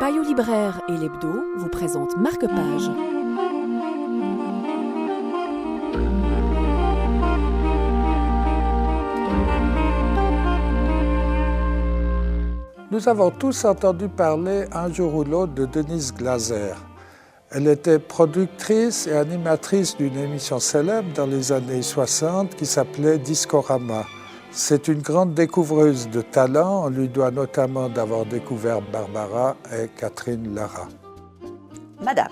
Payot libraire et l'Hebdo vous présentent Marque-Page. Nous avons tous entendu parler un jour ou l'autre de Denise Glaser. Elle était productrice et animatrice d'une émission célèbre dans les années 60 qui s'appelait Discorama. C'est une grande découvreuse de talent. On lui doit notamment d'avoir découvert Barbara et Catherine Lara. Madame,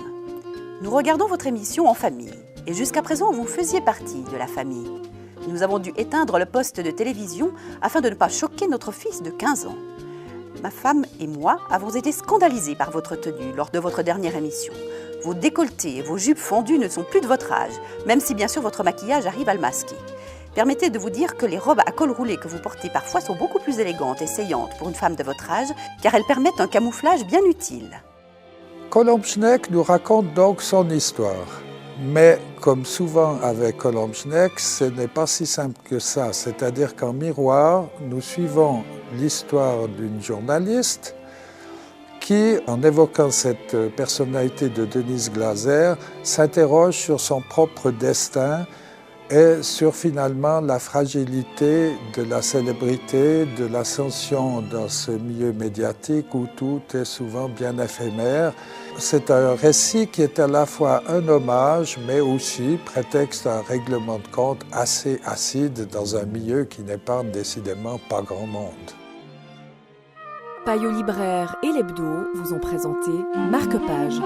nous regardons votre émission en famille et jusqu'à présent vous faisiez partie de la famille. Nous avons dû éteindre le poste de télévision afin de ne pas choquer notre fils de 15 ans. Ma femme et moi avons été scandalisés par votre tenue lors de votre dernière émission. Vos décolletés et vos jupes fondues ne sont plus de votre âge, même si bien sûr votre maquillage arrive à le masquer. Permettez de vous dire que les robes à col roulé que vous portez parfois sont beaucoup plus élégantes et saillantes pour une femme de votre âge, car elles permettent un camouflage bien utile. Colombe Schneck nous raconte donc son histoire. Mais comme souvent avec Colombe Schneck, ce n'est pas si simple que ça. C'est-à-dire qu'en miroir, nous suivons l'histoire d'une journaliste qui, en évoquant cette personnalité de Denise Glaser, s'interroge sur son propre destin et sur finalement la fragilité de la célébrité, de l'ascension dans ce milieu médiatique où tout est souvent bien éphémère. C'est un récit qui est à la fois un hommage, mais aussi prétexte à un règlement de compte assez acide dans un milieu qui n'épargne décidément pas grand monde. Payot libraire et l'Hebdo vous ont présenté Marque-Page.